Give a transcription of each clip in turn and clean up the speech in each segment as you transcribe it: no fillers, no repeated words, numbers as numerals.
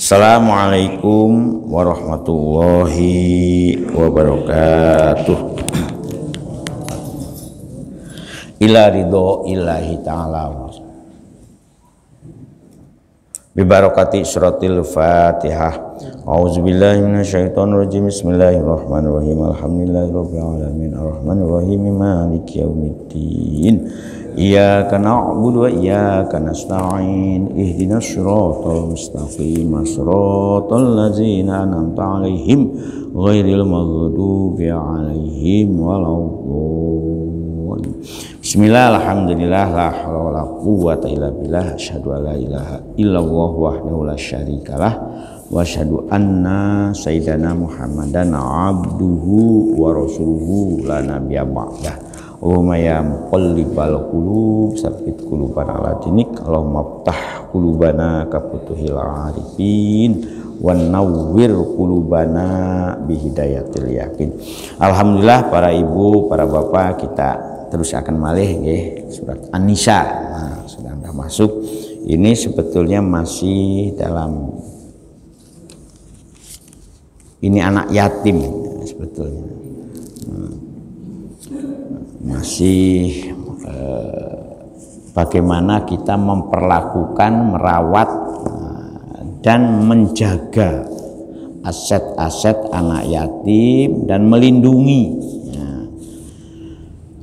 Assalamualaikum warahmatullahi wabarakatuh. Ila ridho illahi ta'ala bi barakati suratil Fatihah. A'udzubillahi minasyaitonir rajim. Bismillahirrahmanirrahim. Alhamdulillahirabbil alamin arrahmanir rahim maliki yaumiddin. Iyyaka na'budu wa iyyaka nasta'in. Ihdinas siratal mustaqim. Siratal ladzina an'amta 'alaihim ghairil maghdubi 'alaihim waladdallin. Bismillah, alhamdulillah, la haula wala quwwata illa billah. Asyhadu an la ilaha illallah wahdahu la syarikalah wa asyhadu anna sayyidana Muhammadan abduhu wa rasuluhu la nabiyya ba'dah. Allahumma ya muqallibal qulub tsabbit qulubana ala dinik. Allahumma ftah qulubana ka futuhil arifin wan nawwir qulubana bi hidayatil yakin. Alhamdulillah para ibu, para bapak, kita terus akan malih nggih surat An-Nisa. Nah, sudah masuk. Ini sebetulnya masih dalam ini anak yatim sebetulnya. Masih bagaimana kita memperlakukan, merawat dan menjaga aset-aset anak yatim dan melindungi.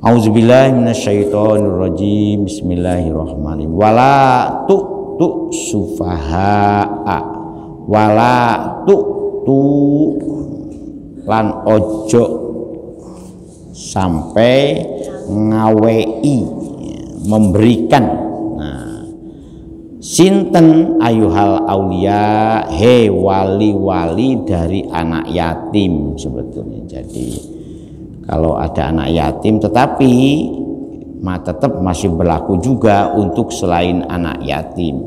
Auzubillahi minasyaitonirrajim. Bismillahirrahmanirrahim. Wala tu sufaha'a wala tu lan ojo sampai ngawei memberikan. Nah, sinten ayuhal aulia, he wali-wali dari anak yatim sebetulnya. Jadi kalau ada anak yatim, tetapi tetap masih berlaku juga untuk selain anak yatim.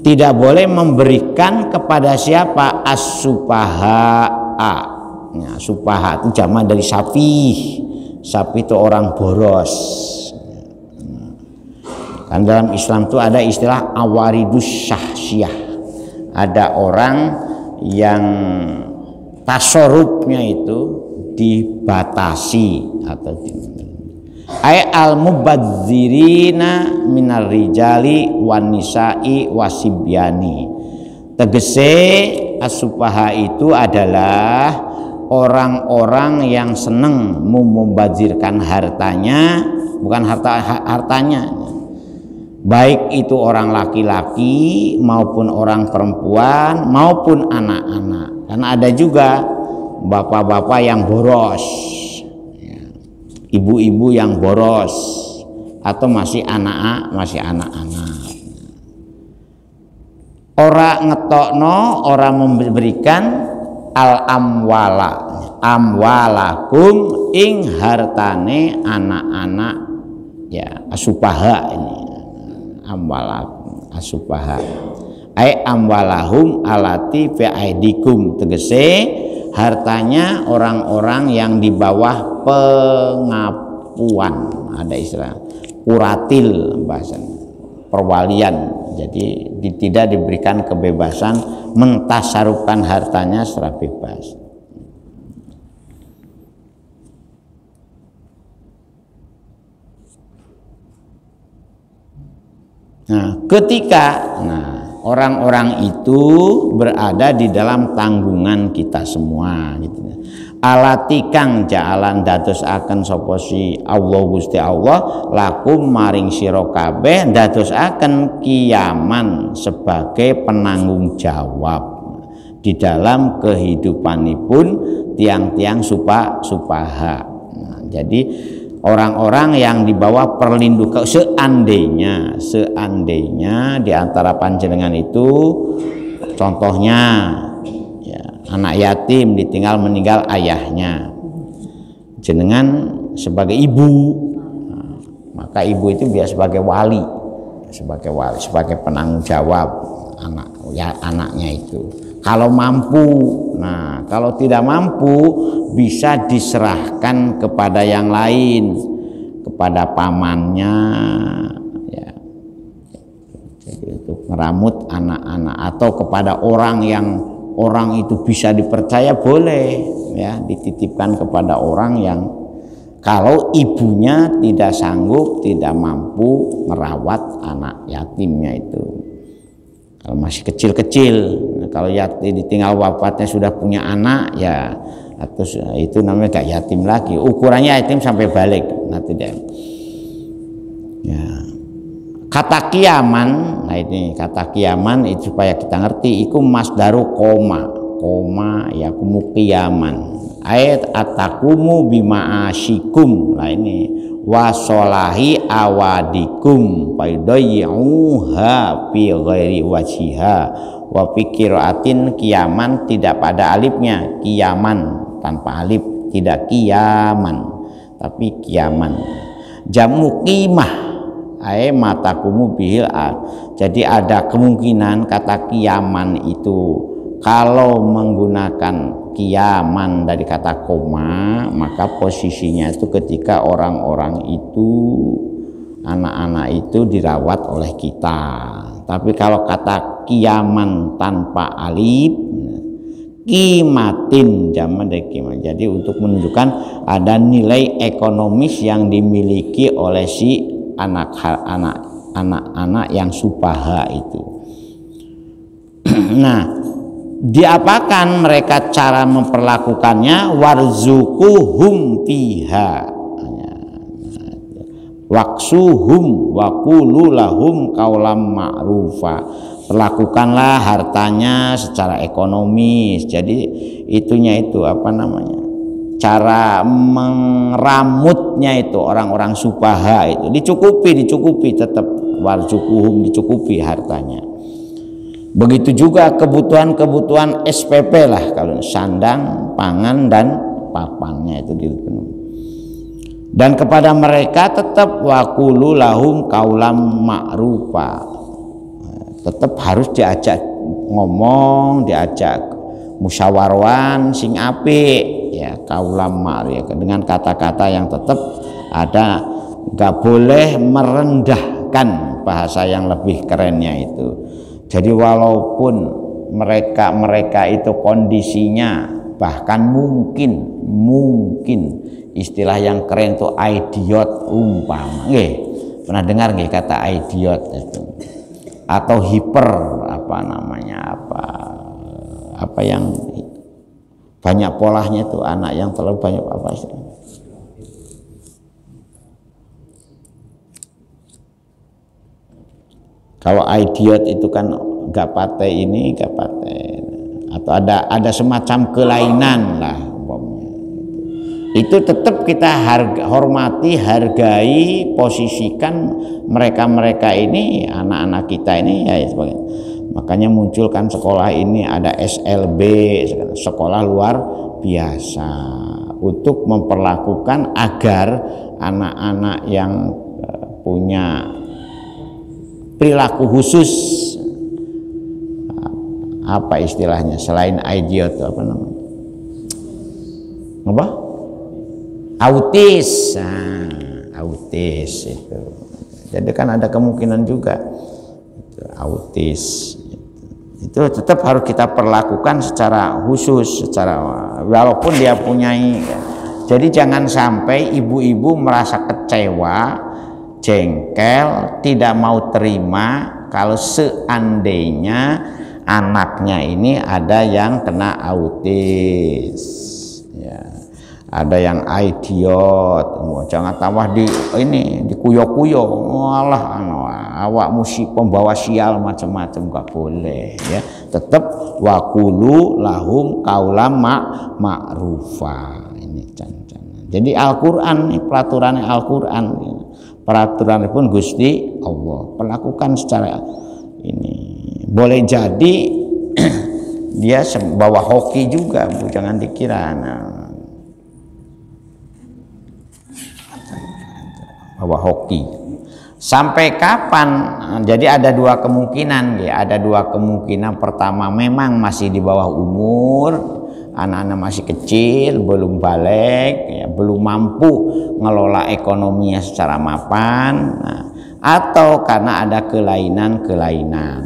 Tidak boleh memberikan kepada siapa? As-supaha'a. Nah, supaha itu jamak dari safih. Safih itu orang boros. Kan dalam Islam itu ada istilah awaridus syahsyah. Ada orang yang tasorupnya itu dibatasi atau ay al-mubadzirina minar rijali wan nisa'i wasibyani. Tegese as-supaha itu adalah orang-orang yang senang membazirkan hartanya, bukan hartanya, baik itu orang laki-laki maupun orang perempuan maupun anak-anak. Karena ada juga bapak-bapak yang boros, ibu-ibu yang boros, atau masih anak-anak. Ora ngetokno, ora memberikan al-amwala amwalakum ing hartane anak-anak ya asupaha. Ini amwalakum asupaha ay amwalahum alati fi aidikum, tegese hartanya orang-orang yang di bawah pengapuan. Ada istilah kuratil, bahasanya perwalian. Jadi tidak diberikan kebebasan mentasarufkan hartanya secara bebas. Nah, ketika orang-orang itu berada di dalam tanggungan kita semua gitu. Alati kang ja'alan dadosaken sapa si Allah Gusti Allah lakum maring sira kabeh dadosaken kiaman sebagai penanggung jawab di dalam kehidupanipun tiang-tiang supaha. Nah, jadi orang-orang yang di bawah perlindungan, seandainya di antara panjenengan itu contohnya ya, anak yatim ditinggal meninggal ayahnya, jenengan sebagai ibu, nah, maka ibu itu biasa sebagai wali, sebagai penanggung jawab anaknya itu. Kalau mampu, nah kalau tidak mampu bisa diserahkan kepada yang lain, kepada pamannya, ya. Jadi itu meramut anak-anak atau kepada orang yang orang itu bisa dipercaya boleh ya, dititipkan kepada orang yang kalau ibunya tidak sanggup, tidak mampu merawat anak yatimnya itu. Kalau masih kecil-kecil, kalau yatim ditinggal bapaknya sudah punya anak ya, atau itu namanya gak yatim lagi. Ukurannya yatim sampai balik nanti dia. Ya. Kata kiaman, nah ini kata kiaman itu supaya kita ngerti, iku masdaru koma ya kumu kiaman. Ayat atakumu bima'asyikum. Nah ini wasolahi awadikum faidayyuha fi ghairi wajhiha wa fi qiraatin kiaman tidak pada alifnya, kiaman tanpa alif, tidak kiaman tapi kiaman. Jamu qimah ay matakumu bihil a. Jadi ada kemungkinan kata kiaman itu kalau menggunakan kiaman dari kata koma, maka posisinya itu ketika orang-orang itu, anak-anak itu dirawat oleh kita. Tapi kalau kata kiaman tanpa alif, kimatin, zaman dari kiaman. Jadi untuk menunjukkan ada nilai ekonomis yang dimiliki oleh si anak-anak yang subaha itu. Nah, diapakan mereka cara memperlakukannya? Warzuquhum fiha, waksuhum waqulu lahum qaulam ma'rufa. Perlakukanlah hartanya secara ekonomis. Jadi itunya itu apa namanya, cara meramutnya itu orang-orang subaha itu dicukupi tetap, warzuquhum dicukupi hartanya. Begitu juga kebutuhan SPP lah, kalau sandang, pangan dan papannya itu dipenuhi. Dan kepada mereka tetap waqulu lahum qaulam ma'rufa, tetap harus diajak ngomong, diajak musyawarwan sing apik ya, qaulam ma'ruf ya, dengan kata-kata yang tetap ada, nggak boleh merendahkan, bahasa yang lebih kerennya itu. Jadi walaupun mereka itu kondisinya bahkan mungkin istilah yang keren itu idiot umpama, nggih pernah dengar nggih kata idiot itu, atau hiper apa namanya, apa yang banyak polanya itu, anak yang terlalu banyak apa sih? Kalau idiot itu kan gak pate ini, gak pate, atau ada semacam kelainan lah, itu tetap kita hormati, hargai, posisikan mereka ini, anak-anak kita ini ya sebagainya. Makanya munculkan sekolah ini ada SLB, sekolah luar biasa, untuk memperlakukan agar anak-anak yang punya perilaku khusus, apa istilahnya selain idiot, apa namanya, apa, autis, autis itu. Jadi kan ada kemungkinan juga itu, autis itu tetap harus kita perlakukan secara khusus, secara walaupun dia punyai. Jadi jangan sampai ibu-ibu merasa kecewa, jengkel, tidak mau terima kalau seandainya anaknya ini ada yang kena autis ya, ada yang idiot. Jangan tambah dikuyok-kuyok, walah awak musik pembawa sial macam-macam, gak boleh ya. Tetap waqulu lahum qaulam ma'rufa. Ini jadi Al-Qur'an ini peraturan Al-Qur'an, peraturan pun Gusti Allah, perlakukan secara ini. Boleh jadi dia bawa hoki juga, Bu, jangan dikira bawa hoki. Sampai kapan? Jadi ada dua kemungkinan ya, ada dua kemungkinan. Pertama, memang masih di bawah umur, anak-anak masih kecil, belum balik ya, belum mampu ngelola ekonominya secara mapan. Nah, atau karena ada kelainan-kelainan.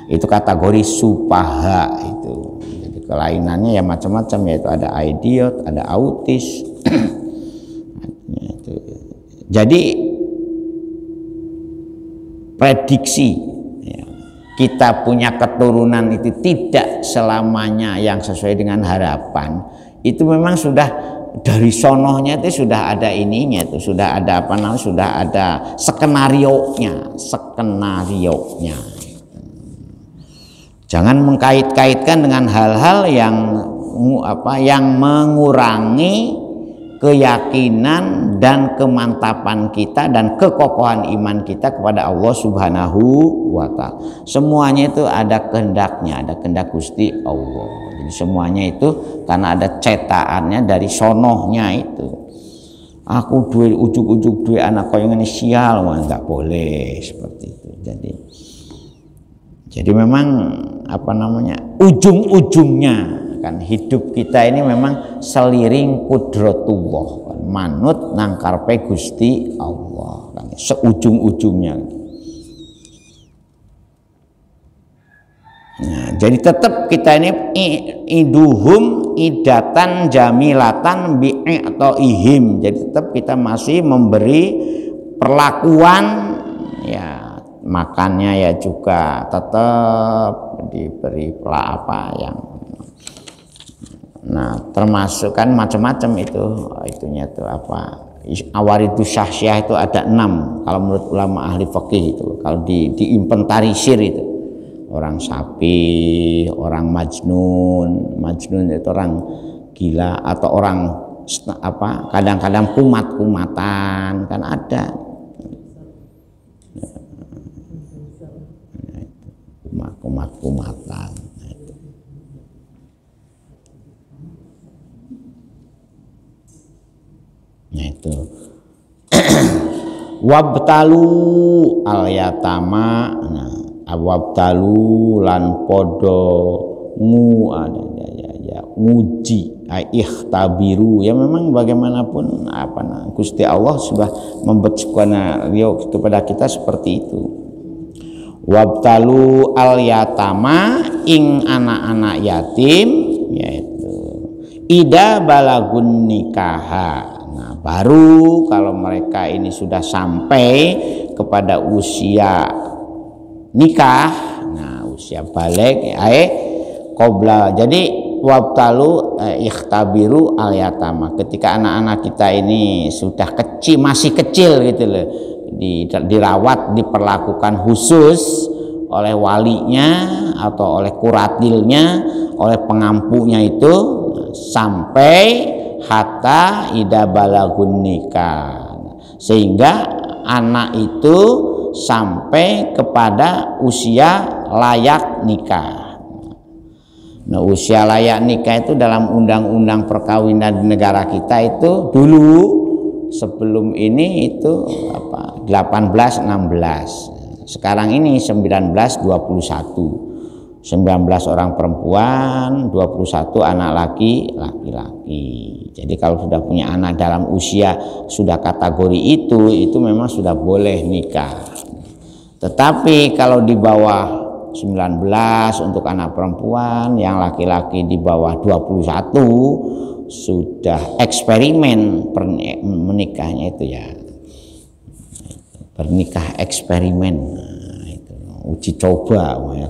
Itu kategori supaha itu. Jadi kelainannya ya macam-macam, yaitu ada idiot, ada autis. Jadi prediksi ya, kita punya keturunan itu tidak selamanya yang sesuai dengan harapan, itu memang sudah dari sonohnya itu sudah ada ininya, itu sudah ada apa namanya, sudah ada skenarionya. Jangan mengkait-kaitkan dengan hal-hal yang mengurangi keyakinan dan kemantapan kita dan kekokohan iman kita kepada Allah Subhanahu wa Ta'ala. Semuanya itu ada kehendaknya, ada kehendak Gusti Allah. Jadi semuanya itu karena ada cetakannya dari sonohnya itu. Aku ujuk-ujuk duwe anak koyo ngene sial, enggak boleh seperti itu. Jadi memang apa namanya, ujung-ujungnya kan hidup kita ini memang seliring kudratullah kan, manut nang karepe Gusti Allah kan, seujung-ujungnya. Nah, jadi tetap kita ini iduhum idatan jamilatan atau ihim. Jadi tetap kita masih memberi perlakuan ya, makannya ya juga tetap diberi yang termasuk kan macam-macam itunya tuh apa, awaridu syahsyah itu ada 6 kalau menurut ulama ahli fikih itu, kalau diinventarisir itu orang sapi, orang majnun itu orang gila, atau orang apa kadang-kadang kumat-kumatan kan ada. Kumat-kumatan. Nah itu. Wabtalu al-yatama. Nah, wabtalu lan podo nguji ikhtabiru. Ya memang bagaimanapun Gusti Allah sudah membuat skenario kepada kita seperti itu. Wabtalu al yatama ing anak-anak yatim, yaitu ida balagun nikaha. Nah, baru kalau mereka ini sudah sampai kepada usia nikah, nah usia balik qobla. Jadi wabtalu ikhtabiru al yatama, ketika anak-anak kita ini sudah kecil, masih kecil gitu loh, dirawat, diperlakukan khusus oleh walinya atau oleh kuratilnya, oleh pengampunya itu, sampai hatta ida balagun nikah, sehingga anak itu sampai kepada usia layak nikah. Nah, usia layak nikah itu dalam undang-undang perkawinan di negara kita itu dulu, sebelum ini itu 18-16. Sekarang ini 19-21. 19 orang perempuan, 21 anak laki-laki. Jadi kalau sudah punya anak dalam usia sudah kategori itu memang sudah boleh nikah. Tetapi kalau di bawah 19 untuk anak perempuan, yang laki-laki di bawah 21 sudah eksperimen menikahnya itu ya. Pernikah eksperimen, uji coba ya.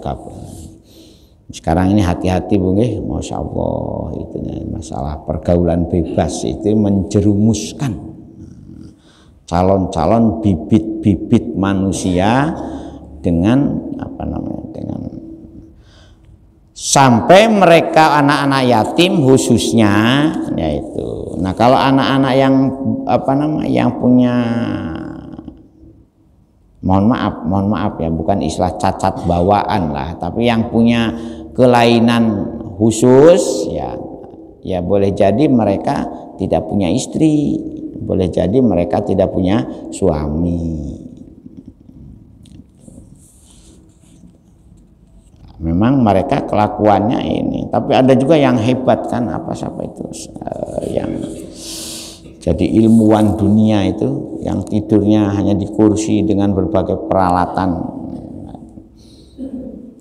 Sekarang ini hati-hati Bu nggih, Masya Allah, itu masalah pergaulan bebas itu menjerumuskan calon-calon bibit-bibit manusia dengan dengan sampai mereka anak-anak yatim khususnya, yaitu. Nah, kalau anak-anak yang yang punya, mohon maaf ya, bukan istilah cacat bawaan lah, tapi yang punya kelainan khusus ya boleh jadi mereka tidak punya istri, boleh jadi mereka tidak punya suami. Memang mereka kelakuannya ini, tapi ada juga yang hebat kan, siapa itu yang Jadi ilmuwan dunia itu yang tidurnya hanya di kursi dengan berbagai peralatan.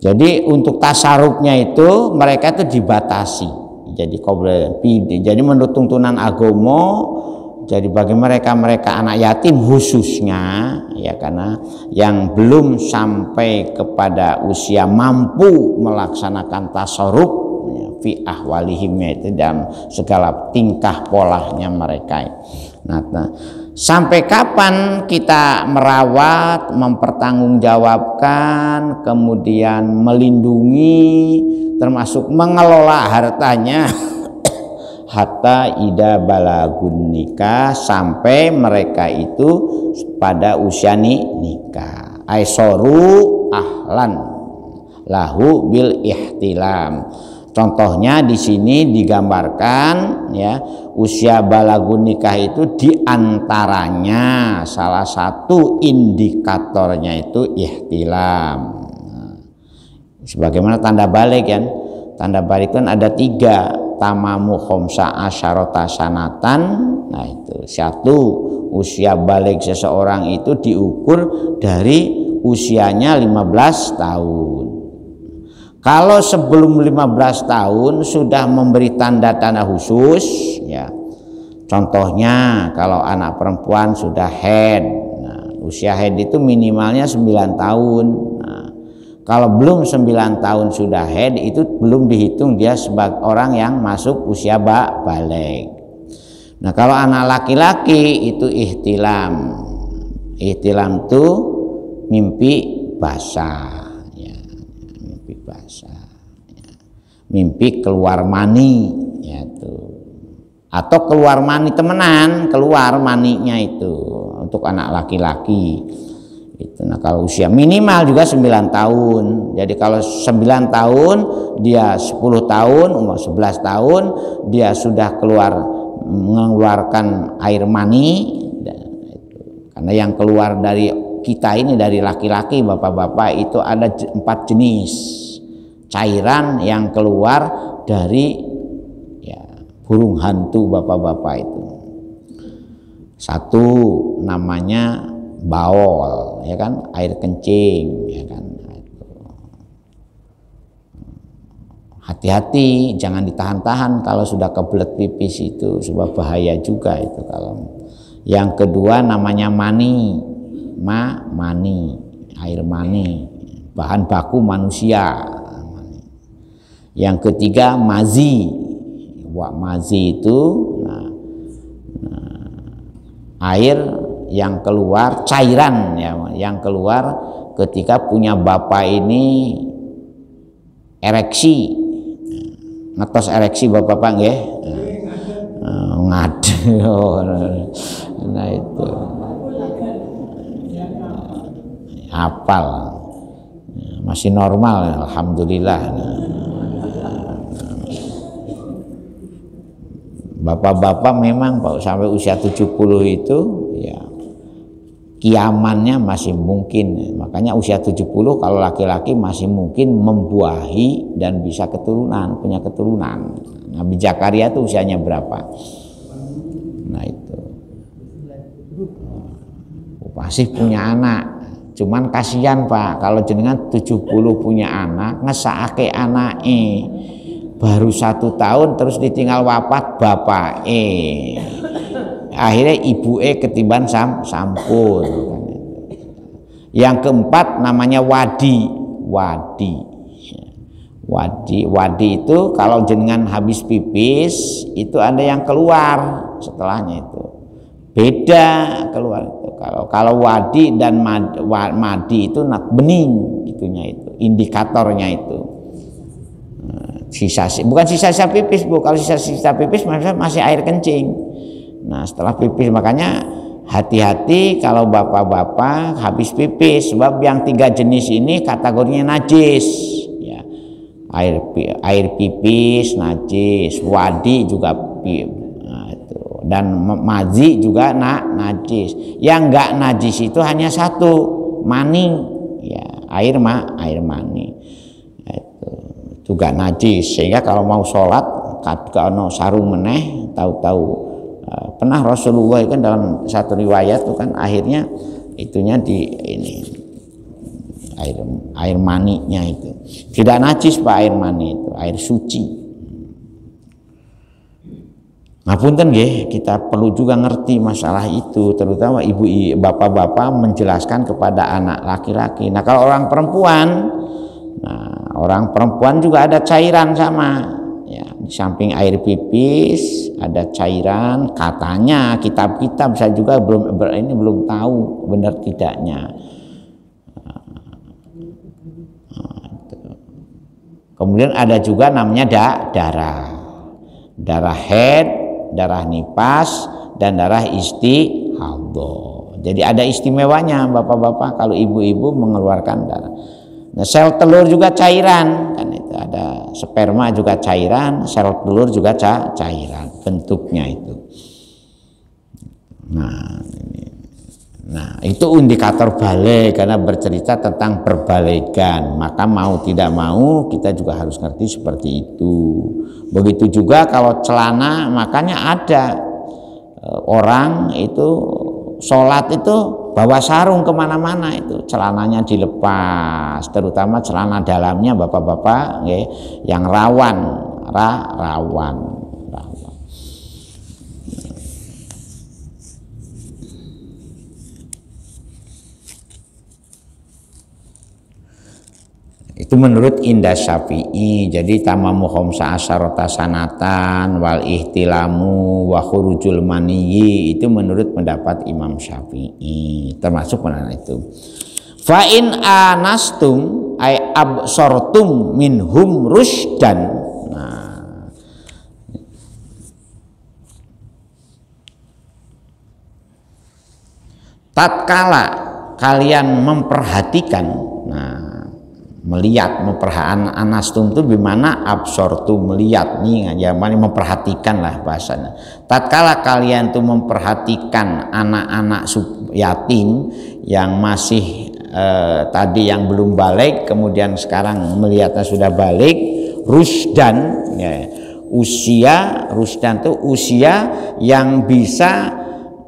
Jadi untuk tasarufnya itu mereka itu dibatasi. Jadi menurut tuntunan agama, jadi bagi mereka anak yatim khususnya ya, karena yang belum sampai kepada usia mampu melaksanakan tasarruf ya, fi ahwalihimnya itu dalam segala tingkah polanya mereka. Nah, sampai kapan kita merawat, mempertanggungjawabkan, kemudian melindungi, termasuk mengelola hartanya hatta ida balagun nikah, sampai mereka itu pada usia nikah. Aisoru ahlan lahu bil ihtilam. Contohnya di sini digambarkan ya, usia balagun nikah itu diantaranya salah satu indikatornya itu ihtilam. Sebagaimana tanda balik kan, tanda balik kan ada 3, tamamu khomsa asyarota sanatan. Nah itu satu, usia balik seseorang itu diukur dari usianya 15 tahun. Kalau sebelum 15 tahun sudah memberi tanda-tanda khusus ya, contohnya kalau anak perempuan sudah haid, nah, usia haid itu minimalnya 9 tahun. Nah, kalau belum 9 tahun sudah haid itu belum dihitung dia sebagai orang yang masuk usia balik. Nah kalau anak laki-laki itu ihtilam. Ihtilam itu mimpi basah ya, mimpi basah ya. Mimpi keluar mani ya, itu. Atau keluar mani temenan, keluar maninya itu untuk anak laki-laki itu. Nah kalau usia minimal juga 9 tahun. Jadi kalau 9 tahun dia 10 tahun, umur 11 tahun dia sudah mengeluarkan air mani. Karena yang keluar dari kita ini, dari laki-laki bapak-bapak itu ada 4 jenis cairan yang keluar dari ya, burung hantu bapak-bapak itu. Satu namanya baol ya kan, air kencing ya kan. Hati-hati jangan ditahan-tahan kalau sudah kebelet pipis, itu sebab bahaya juga itu. Kalau yang kedua namanya mani, mani, air mani, bahan baku manusia. Yang ketiga mazi, mazi itu air yang keluar, cairan ya, yang keluar ketika punya bapak ini ereksi, ngetos ereksi bapak-bapak nggih, ngaduh. Nah itu hafal, masih normal alhamdulillah. Bapak-bapak memang Pak sampai usia 70 itu ya kiamannya masih mungkin. Makanya usia 70 kalau laki-laki masih mungkin membuahi dan bisa keturunan, punya keturunan. Nabi Zakaria itu usianya berapa? Nah itu masih punya anak. Cuman kasihan Pak kalau jenengan 70 punya anak, ngesake anake baru 1 tahun terus ditinggal wafat bapak akhirnya ibu ketiban sampun. Yang keempat namanya wadi itu kalau jenengan habis pipis itu ada yang keluar setelahnya, itu beda keluar itu. Kalau wadi dan madi itu bening itunya, itu indikatornya itu. Bukan sisa-sisa pipis Bu, kalau sisa-sisa pipis masih air kencing. Nah setelah pipis, makanya hati-hati kalau bapak-bapak habis pipis, sebab yang 3 jenis ini kategorinya najis ya. Air pipis najis, wadi juga nah, itu. Dan mazi juga najis. Yang enggak najis itu hanya 1, mani ya, air mani itu juga najis. Sehingga kalau mau sholat kalau sarung meneh tahu-tahu pernah Rasulullah itu kan dalam satu riwayat itu kan akhirnya itunya di ini air maninya itu tidak najis Pak, air mani itu air suci. Ngapunten nggih, kita perlu juga ngerti masalah itu, terutama ibu bapak-bapak menjelaskan kepada anak laki-laki. Nah kalau orang perempuan juga ada cairan sama ya, di samping air pipis ada cairan, katanya kitab-kitab saya juga belum tahu benar tidaknya. Kemudian ada juga namanya darah head, darah nifas, dan darah istihadah. Jadi ada istimewanya bapak-bapak kalau ibu-ibu mengeluarkan darah. Nah, sel telur juga cairan, kan itu ada sperma juga cairan, sel telur juga cairan bentuknya itu. Nah, itu indikator balik karena bercerita tentang perbalikan. Maka mau tidak mau kita juga harus ngerti seperti itu. Begitu juga kalau celana, makanya ada orang itu sholat itu bawa sarung kemana-mana, itu celananya dilepas, terutama celana dalamnya bapak-bapak yang rawan. Itu menurut Indah Syafi'i. Jadi tamamu khamsa asyarata sanatan wal ihtilamu wa khurujul maniyyi, itu menurut pendapat Imam Syafi'i, termasuk mana itu. Fa in anastum ay absortum minhum rusdan. Nah, tatkala kalian memperhatikan, melihat, memperhatikan, anastum itu bimana absortu, melihat nih ya, memperhatikan lah bahasanya. Tatkala kalian tuh memperhatikan anak-anak yatim yang masih tadi yang belum balik, kemudian sekarang melihatnya sudah balik, rusdan ya, usia rusdan tuh usia yang bisa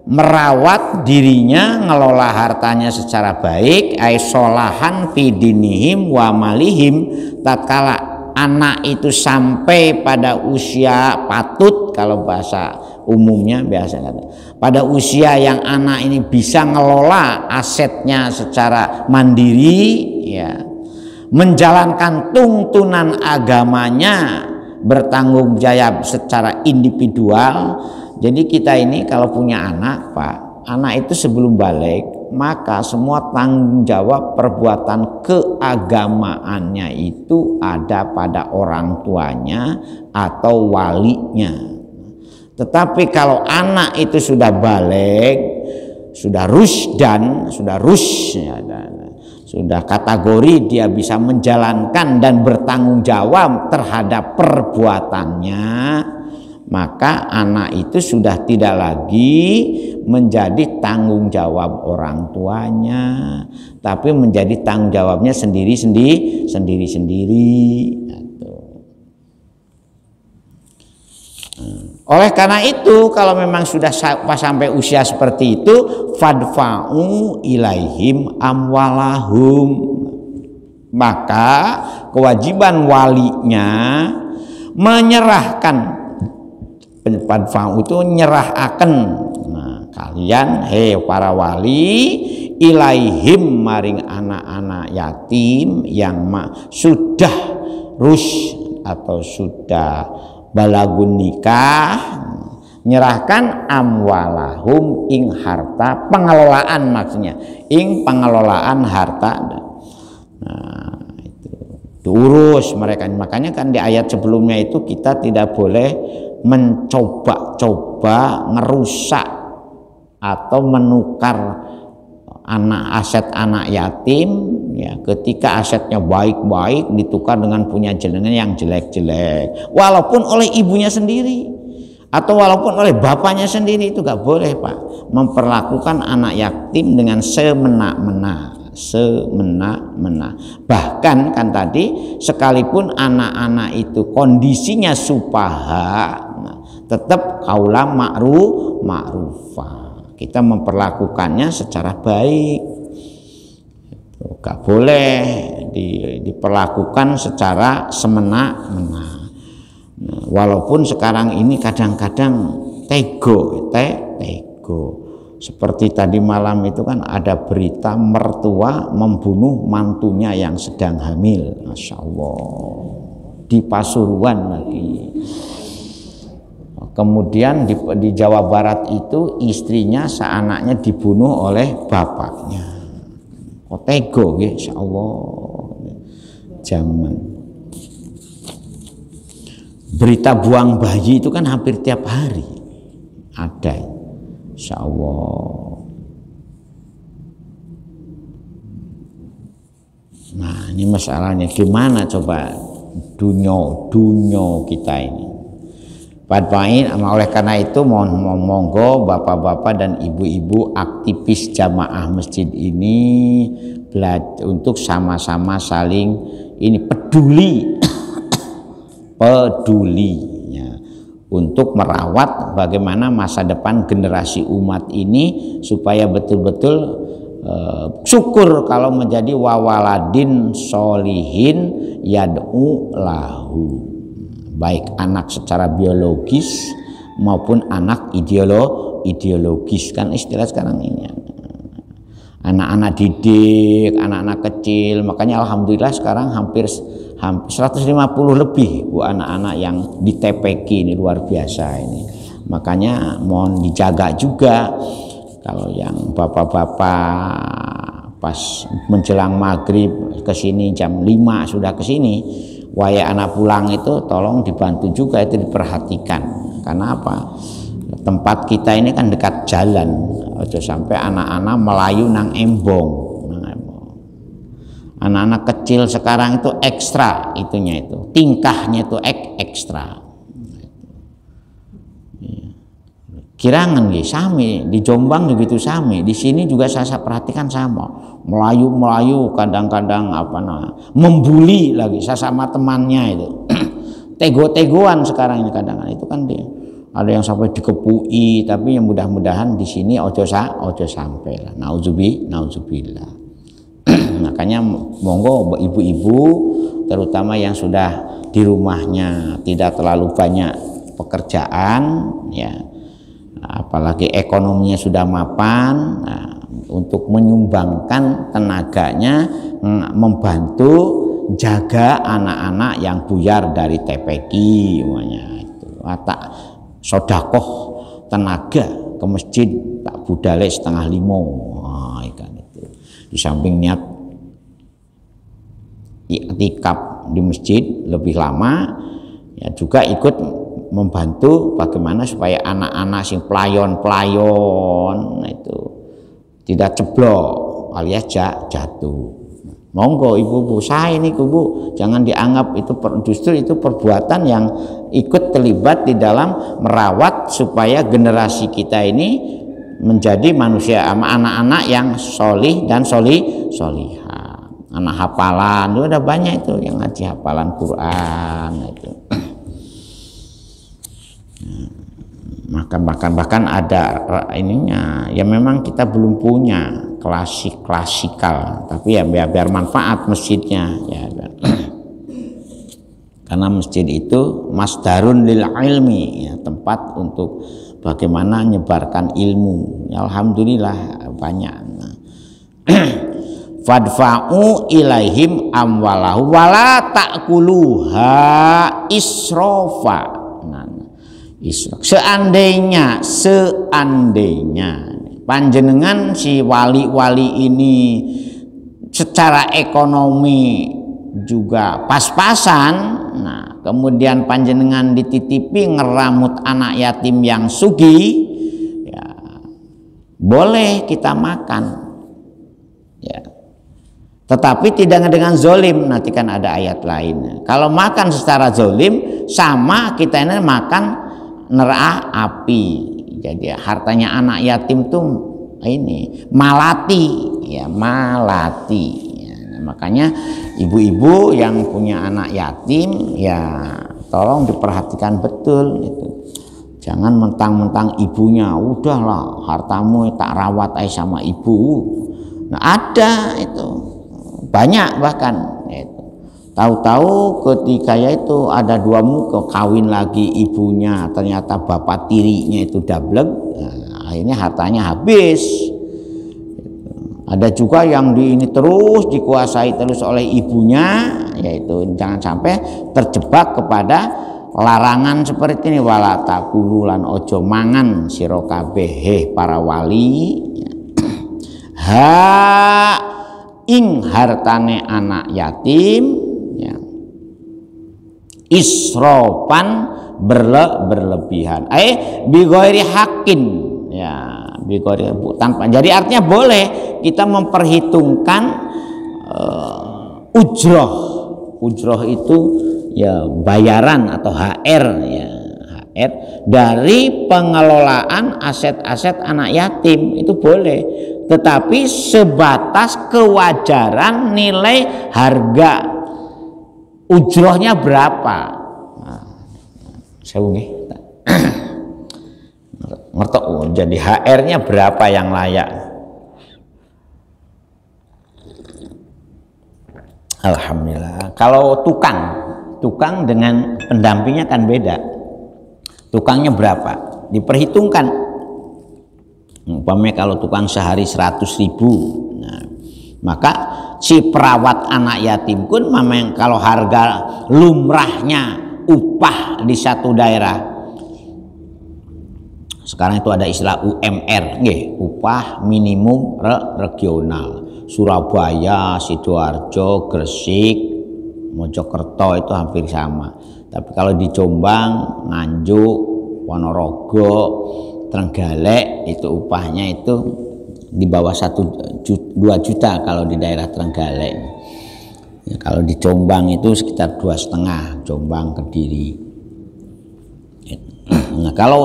merawat dirinya, ngelola hartanya secara baik, ay solahan fidinihim wa malihim. Tatkala anak itu sampai pada usia patut, kalau bahasa umumnya biasanya pada usia yang anak ini bisa ngelola asetnya secara mandiri ya, menjalankan tuntunan agamanya, bertanggung jawab secara individual. Jadi kita ini kalau punya anak Pak, anak itu sebelum balik, maka semua tanggung jawab perbuatan keagamaannya itu ada pada orang tuanya atau walinya. Tetapi kalau anak itu sudah balik, sudah rusdan, sudah kategori dia bisa menjalankan dan bertanggung jawab terhadap perbuatannya, maka anak itu sudah tidak lagi menjadi tanggung jawab orang tuanya, tapi menjadi tanggung jawabnya sendiri-sendiri. Oleh karena itu, kalau memang sudah sampai usia seperti itu, fadfa'u ilaihim amwalahum, maka kewajiban walinya menyerahkan. Fadfa'u itu nyerahaken. Nah, kalian para wali ilaihim maring anak-anak yatim yang sudah atau sudah balagun nikah, nyerahkan amwalahum ing harta pengelolaan, maksudnya ing pengelolaan harta. Nah, itu diurus mereka. Makanya kan di ayat sebelumnya itu kita tidak boleh mencoba-coba ngerusak atau menukar aset anak yatim ya, ketika asetnya baik-baik ditukar dengan punya jenengan yang jelek-jelek, walaupun oleh ibunya sendiri atau walaupun oleh bapaknya sendiri, itu gak boleh Pak, memperlakukan anak yatim dengan semena-mena. Bahkan kan tadi sekalipun anak-anak itu kondisinya supaha, tetap kaulam ma'rufa. Kita memperlakukannya secara baik. Gak boleh diperlakukan secara semena-mena. Nah, walaupun sekarang ini kadang-kadang tego. Seperti tadi malam itu kan ada berita mertua membunuh mantunya yang sedang hamil. Masya Allah, di Pasuruan lagi. Kemudian di Jawa Barat itu istrinya seanaknya dibunuh oleh bapaknya. Tego, insya Allah. Zaman berita buang bayi itu kan hampir tiap hari ada, insya Allah. Nah, ini masalahnya gimana coba dunia kita ini. Oleh karena itu monggo bapak-bapak dan ibu-ibu aktivis jamaah masjid ini untuk sama-sama saling ini peduli ya, untuk merawat bagaimana masa depan generasi umat ini supaya betul-betul syukur kalau menjadi wawaladin solihin yad'u lahu, baik anak secara biologis maupun anak ideologis, kan istilah sekarang ini. Anak-anak didik, anak-anak kecil, makanya alhamdulillah sekarang hampir 150 lebih Bu anak-anak yang di TPQ ini, luar biasa ini. Makanya mohon dijaga juga kalau yang bapak-bapak pas menjelang maghrib ke sini jam 5 sudah ke sini, waya anak pulang itu tolong dibantu juga, itu diperhatikan. Karena apa? Tempat kita ini kan dekat jalan, ojo sampai anak-anak melayu nang embong. Anak-anak kecil sekarang itu ekstra itunya, itu tingkahnya itu ekstra. Kirangan sami di Jombang begitu sami, di sini juga saya perhatikan sama, melayu kadang-kadang membuli lagi sama temannya itu. Tego-tegoan sekarang ini kadang-kadang itu kan dia. Ada yang sampai dikepui, tapi yang mudah-mudahan di sini ojo sampai lah. Nauzubillah. Makanya monggo ibu-ibu terutama yang sudah di rumahnya tidak terlalu banyak pekerjaan ya, apalagi ekonominya sudah mapan, untuk menyumbangkan tenaganya membantu jaga anak-anak yang buyar dari TPQ semuanya itu. Sodakoh tenaga ke masjid tak budale 4:30. Ikan itu di samping niat iktikaf di masjid lebih lama ya, juga ikut membantu bagaimana supaya anak-anak sing pelayon itu tidak ceblok alias jatuh. Monggo ibu-ibu, saya ini Bu, jangan dianggap itu justru itu perbuatan yang ikut terlibat di dalam merawat supaya generasi kita ini menjadi manusia, anak-anak yang solih dan solihah. Anak hafalan itu ada banyak itu yang ngaji hafalan Quran itu. Bahkan ada ininya ya, memang kita belum punya klasikal, tapi ya biar manfaat masjidnya ya. Karena masjid itu masdarun lil ilmi ya, tempat untuk bagaimana menyebarkan ilmu ya, alhamdulillah banyak. Fadfa'u ilaihim amwalahu wala ta'kuluha israfa. Seandainya panjenengan si wali-wali ini secara ekonomi juga pas-pasan, nah kemudian panjenengan dititipi ngeramut anak yatim yang sugih ya, boleh kita makan ya, tetapi tidak dengan zolim. Nanti kan ada ayat lainnya, kalau makan secara zolim sama kita ini makan neraka api. Jadi hartanya anak yatim tuh ini malati ya, Nah, makanya ibu-ibu yang punya anak yatim ya tolong diperhatikan betul itu. Jangan mentang-mentang ibunya, udahlah hartamu tak rawat aja sama ibu. Nah ada itu banyak bahkan itu. Tahu-tahu ketika itu ada dua muka kawin lagi ibunya, ternyata bapak tirinya itu dablek, nah, akhirnya hartanya habis. Ada juga yang ini terus dikuasai terus oleh ibunya, yaitu jangan sampai terjebak kepada larangan seperti ini. Wala takulu lan ojo mangan sira kabeh para wali ha ing hartane anak yatim ya, isrofan berlebihan bi ghairi haqqin ya, bi ghairi tanpa. Jadi artinya boleh kita memperhitungkan ujroh itu ya bayaran atau HR ya, HR dari pengelolaan aset-aset anak yatim itu boleh, tetapi sebatas kewajaran nilai harga ujrohnya berapa. Nah, saya nggih ngerti jadi HR-nya berapa yang layak. Alhamdulillah. Kalau tukang dengan pendampingnya kan beda. Tukangnya berapa? Diperhitungkan. Umpamanya kalau tukang sehari 100.000, nah, maka si perawat anak yatim pun memang kalau harga lumrahnya upah di satu daerah. Sekarang itu ada istilah UMR, upah minimum regional. Surabaya, Sidoarjo, Gresik, Mojokerto itu hampir sama. Tapi kalau di Jombang, Nganjuk, Ponorogo, Trenggalek itu upahnya itu di bawah 2 juta kalau di daerah Trenggalek. Ya, kalau di Jombang itu sekitar 2,5, Jombang, Kediri. Nah, kalau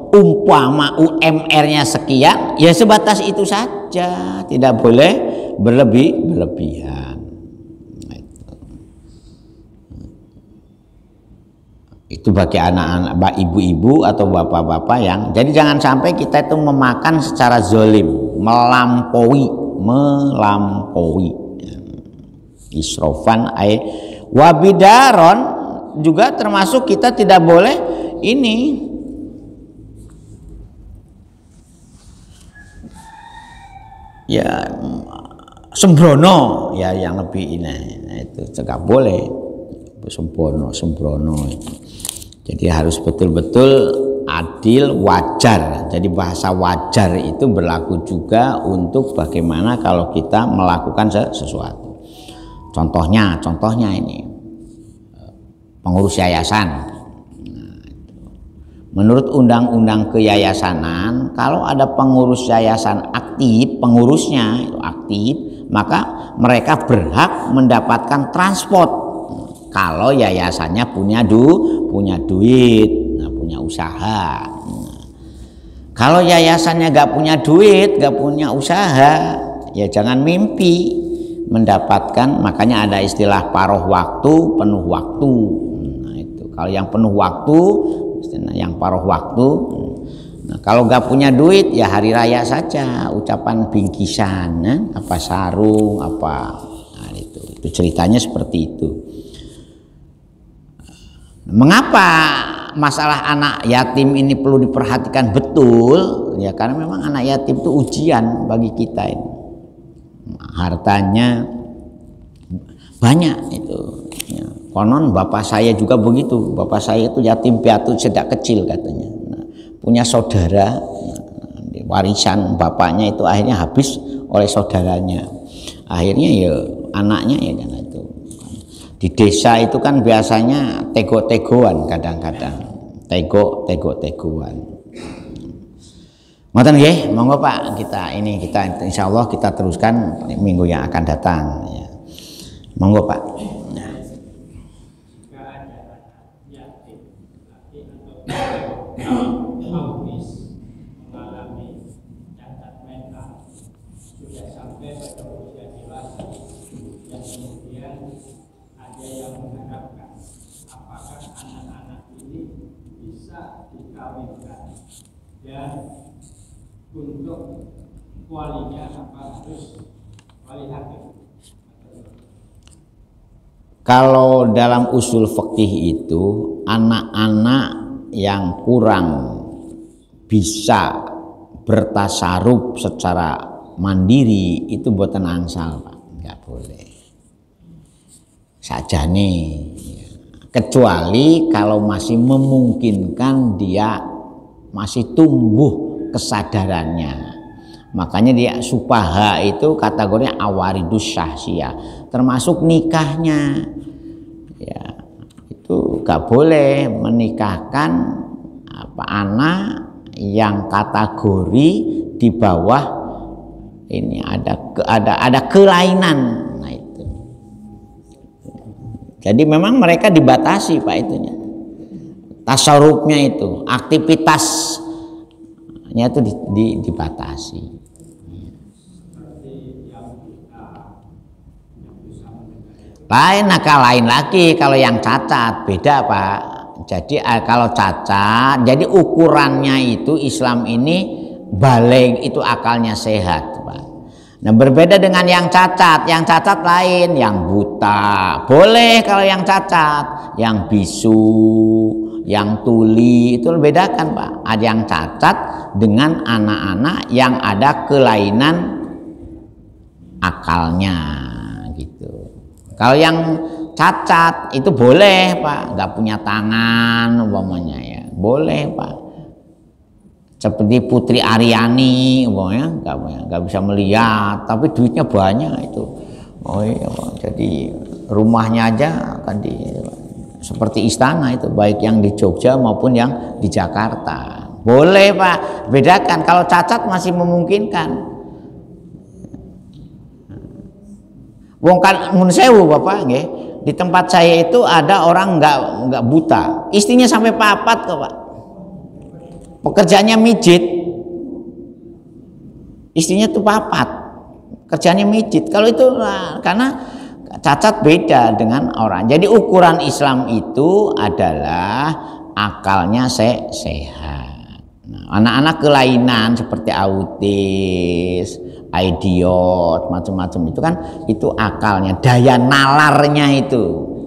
umpama UMR-nya sekian, ya sebatas itu saja, tidak boleh berlebihan. Itu bagi anak-anak, ibu-ibu atau bapak-bapak yang, jadi jangan sampai kita itu memakan secara zolim, melampaui. Isrofan wabidaron juga termasuk kita tidak boleh ini ya sembrono ya, yang lebih ini. Nah, itu tidak boleh sembrono itu. Jadi harus betul-betul adil, wajar. Jadi bahasa wajar itu berlaku juga untuk bagaimana kalau kita melakukan sesuatu. Contohnya ini pengurus yayasan. Menurut undang-undang keyayasanan, kalau ada pengurus yayasan aktif, pengurusnya itu aktif, maka mereka berhak mendapatkan transport. Kalau yayasannya punya duit, punya usaha. Kalau yayasannya gak punya duit, gak punya usaha, ya jangan mimpi mendapatkan. Makanya ada istilah paruh waktu, penuh waktu. Nah, itu kalau yang penuh waktu, yang paruh waktu. Nah, kalau gak punya duit ya hari raya saja, ucapan bingkisan, apa sarung, apa. Nah, itu ceritanya seperti itu. Mengapa masalah anak yatim ini perlu diperhatikan betul? Ya karena memang anak yatim itu ujian bagi kita ini. Hartanya banyak itu. Ya, konon bapak saya juga begitu. Bapak saya itu yatim piatu sejak kecil katanya. Nah, punya saudara, warisan bapaknya itu akhirnya habis oleh saudaranya. Akhirnya ya anaknya ya kan itu. Di desa itu kan biasanya tego-tegoan kadang-kadang. Tego-tegoan. Ngoten nggih, monggo Pak, kita insyaallah kita teruskan minggu yang akan datang ya. Monggo Pak. Yang mengharapkan apakah anak-anak ini bisa bisa dikawinkan dan untuk walinya apa harus wali hakim? Kalau dalam usul fikih itu anak-anak yang kurang bisa bertasaruf secara mandiri itu boten angsal, Pak, nggak boleh. Sajane, kecuali kalau masih memungkinkan dia masih tumbuh kesadarannya. Makanya dia supaha itu kategorinya awaridus syahsiyah, termasuk nikahnya. Ya, itu nggak boleh menikahkan anak yang kategori di bawah ini ada kelainan. Nah itu. Jadi memang mereka dibatasi, Pak, itunya. Tasarrufnya itu, aktivitasnya itu dibatasi. Lain lagi kalau yang cacat, beda, Pak. Jadi kalau cacat, jadi ukurannya itu Islam ini baligh, itu akalnya sehat, Pak. Nah, berbeda dengan yang cacat. Yang cacat lain, yang buta boleh kalau yang cacat, yang bisu, yang tuli itu bedakan, Pak. Ada yang cacat dengan anak-anak yang ada kelainan akalnya gitu. Kalau yang cacat itu boleh, Pak, nggak punya tangan umpamanya ya, boleh, Pak. Seperti Putri Aryani umpamanya nggak bisa melihat, tapi duitnya banyak itu. Oh iya, Pak. Jadi rumahnya aja kan seperti istana itu, baik yang di Jogja maupun yang di Jakarta. Boleh, Pak. Bedakan kalau cacat masih memungkinkan. Wong kan mun sewu, Bapak nggih. Di tempat saya itu ada orang nggak buta, istrinya sampai papat kok, Pak. Pekerjaannya mijit, istrinya tuh papat, kerjanya mijit. Kalau itu karena cacat beda dengan orang. Jadi ukuran Islam itu adalah akalnya sehat. Nah, anak-anak kelainan seperti autis, idiot, macam-macam itu kan itu akalnya, daya nalarnya itu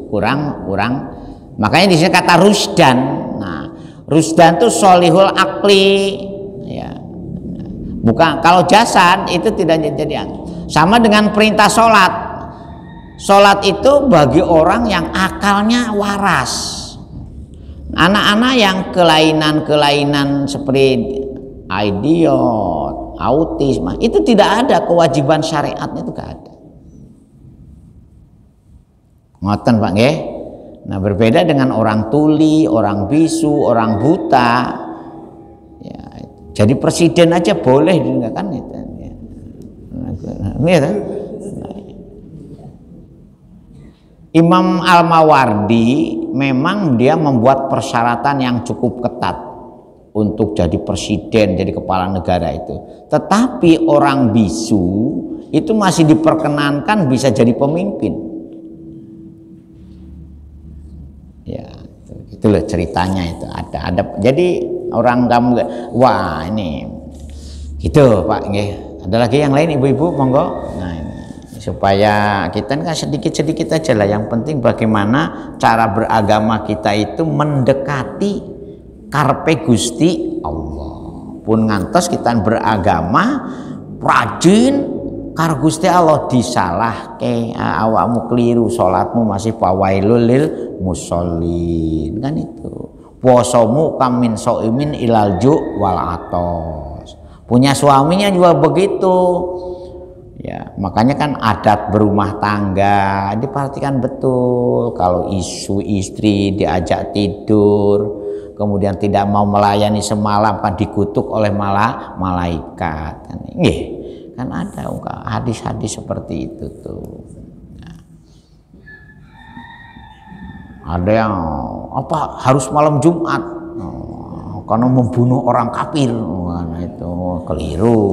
kurang. Makanya di sini kata rusdan. Nah, rusdan itu solihul akli, ya. Bukan kalau jasad itu tidak jadi sama dengan perintah sholat. Sholat itu bagi orang yang akalnya waras. Anak-anak yang kelainan seperti idiot, autisme itu tidak ada kewajiban syariatnya, itu gak ada. Ngoten, Pak nggih. Nah, berbeda dengan orang tuli, orang bisu, orang buta. Ya, jadi presiden aja boleh kan itu. Ya. Imam Al-Mawardi memang dia membuat persyaratan yang cukup ketat untuk jadi presiden, jadi kepala negara itu. Tetapi orang bisu itu masih diperkenankan bisa jadi pemimpin. Ya, itu loh ceritanya itu ada. Jadi orang kamu wah ini gitu, Pak nggih. Ada lagi yang lain, ibu-ibu monggo. Nah, ini supaya kita kan sedikit-sedikit aja lah. Yang penting bagaimana cara beragama kita itu mendekati karpe Gusti Allah. Pun ngantos kita beragama rajin karo Gusti Allah disalahke, awakmu keliru salatmu masih fawailul lil musallin kan itu. Puasamu kamin soimin ilal ju wal atos. Punya suaminya juga begitu. Ya, makanya kan adat berumah tangga diperhatikan betul. Kalau isu istri diajak tidur, kemudian tidak mau melayani semalam kan dikutuk oleh malaikat. Kan ada hadis-hadis seperti itu tuh. Nah, ada yang harus malam Jumat karena membunuh orang kafir. Nah, itu keliru.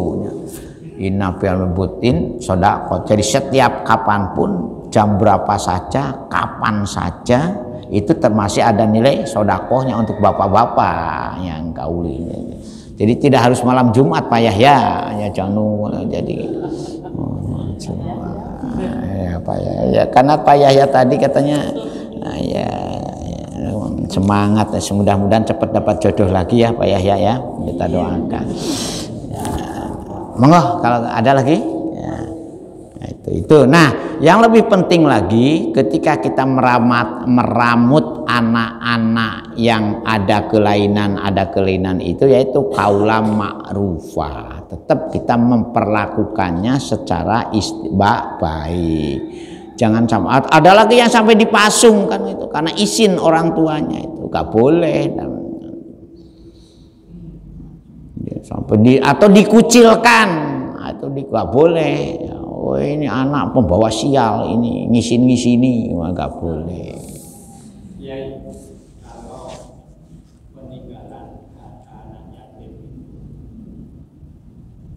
Inna fil butin sedekah. Jadi setiap kapanpun, jam berapa saja, kapan saja itu termasuk ada nilai sodakohnya untuk bapak-bapak yang kauli. Jadi tidak harus malam Jumat Pak Yahya, ya jangan jadi ya Pak Yahya, karena Pak Yahya tadi katanya ya semangat, mudah-mudahan cepat dapat jodoh lagi ya Pak Yahya ya, kita doakan. Ya, monggo kalau ada lagi. Ya, itu. Nah, yang lebih penting lagi ketika kita meramut anak-anak yang ada kelainan itu yaitu kaulam ma'rufah. Tetap kita memperlakukannya secara baik. Jangan sampai ada lagi yang sampai dipasung kan itu karena izin orang tuanya itu gak boleh sampai atau dikucilkan atau gak boleh. Oh ini anak pembawa sial, ini ngisin-ngisini, nggak boleh. Ya, kalau peninggalan anak yatim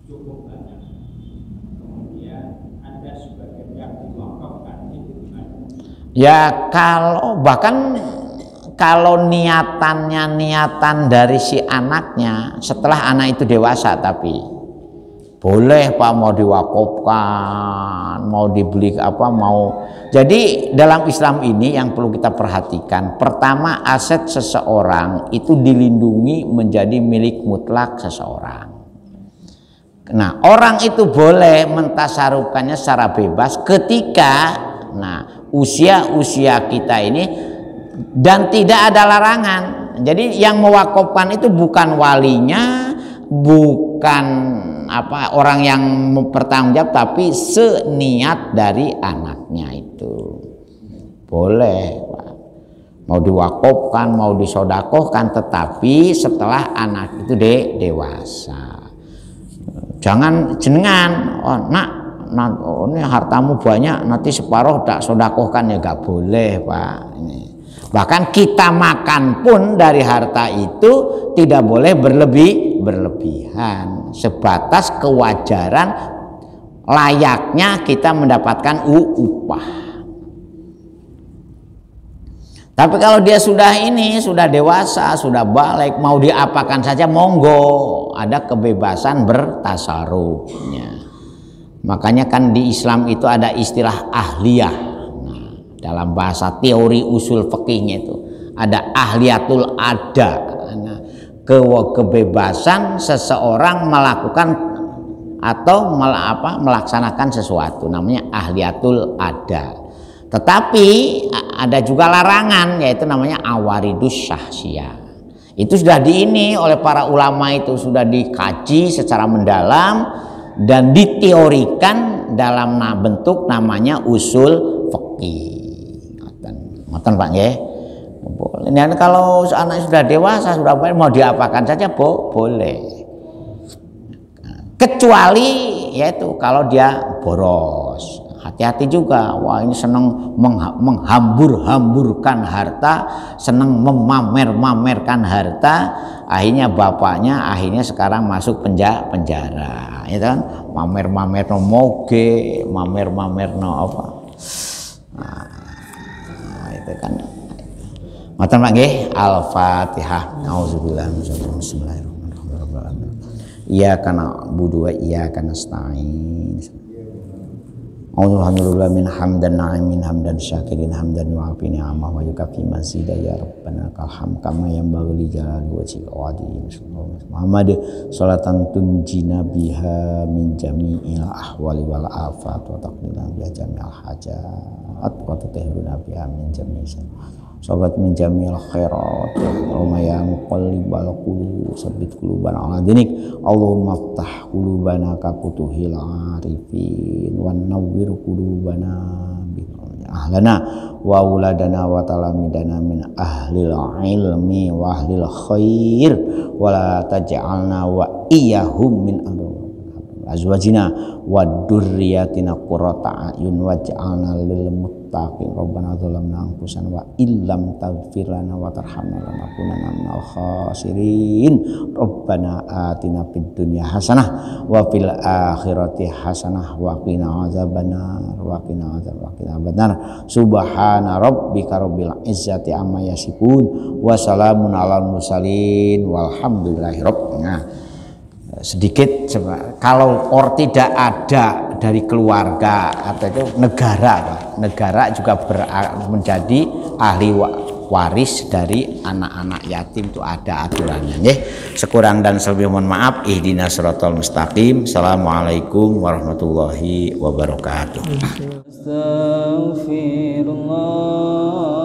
cukup banyak, kemudian ada sebagian yang diwakafkan itu gimana? Ya kalau niatan dari si anaknya setelah anak itu dewasa, tapi boleh Pak, mau diwakafkan, mau dibeli apa, mau. Jadi dalam Islam ini yang perlu kita perhatikan, pertama aset seseorang itu dilindungi menjadi milik mutlak seseorang. Nah, orang itu boleh mentasarufkannya secara bebas ketika usia kita ini dan tidak ada larangan. Jadi yang mewakafkan itu bukan walinya, bukan orang yang bertanggung jawab, tapi seniat dari anaknya itu boleh Pak. Mau diwakafkan, mau disodakohkan, tetapi setelah anak itu dewasa. Jangan jenengan ini hartamu banyak, nanti separuh tak sodakohkan, ya gak boleh Pak. Bahkan kita makan pun dari harta itu tidak boleh berlebihan, sebatas kewajaran layaknya kita mendapatkan upah. Tapi kalau dia sudah dewasa, sudah balik, mau diapakan saja monggo, ada kebebasan bertasarufnya. Makanya kan di Islam itu ada istilah ahliyah. Dalam bahasa teori usul fikihnya itu ada ahliyatul ada, kebebasan seseorang melakukan atau melaksanakan sesuatu, namanya ahliyatul ada. Tetapi ada juga larangan, yaitu namanya awaridus syahsiyah. Itu sudah oleh para ulama, itu sudah dikaji secara mendalam dan diteorikan dalam bentuk namanya usul fikih. Ngoten Pak nggih. Dan kalau anak sudah dewasa, sudah baik, mau diapakan saja boleh. Kecuali yaitu kalau dia boros. Hati-hati juga. Wah, ini senang menghambur-hamburkan harta, senang memamer-mamerkan harta, akhirnya bapaknya sekarang masuk penjara. Ya kan? Mamer-mamer no moge, mamer-mamer no apa. Itu kan. Ngoten Pak nggih. Al-Fatihah. Auzubillahi minasyaitonir rajim. Bismillahirrahmanirrahim. Iyyaka na'budu wa iyyaka nasta'in. Alhamdulillah min hamdan na'imin hamdan syakirin hamdan wa'afi ni'amah wa yukafi mazidah ya Rabbana kalham kama yang bagli jalan wajib awadi Muhammad salatan tunjina biha min jami'il ahwali wal afat wa taqdina biha jami'al hajat wa tutahiruna biha min jami'il sobat min jami'il khairat wa ya muqallibal qulub sabbit qulubana ala dinik Allahumma aftah qulubana ka futuhil arifin wan nawwir qulubana bi ahlana wa auladana wa talamidana min ahlil ilmi wa ahlil khair wa la taj'alna wa iyyahum min azwajina wa dzurriyyatina qurrata a'yun waj'alna lil mustaqim. Rabbana dzalamna anfusana wa illam taghfir lana wa tarhamna lanakunanna minal khasirin. Rabbana atina fid dunya hasanah wa fil akhirati hasanah wa qina azabannar wa qina adzabannar. Subhana rabbika rabbil izzati amma yasifun wa salamun alal mursalin walhamdulillahi rabbil alamin. Sedikit kalau tidak ada dari keluarga atau itu negara juga menjadi ahli waris dari anak-anak yatim, itu ada aturannya nggih. Sekurang dan selebih mohon maaf. Ihdinas siratal mustaqim. Assalamualaikum warahmatullahi wabarakatuh. Astaghfirullah.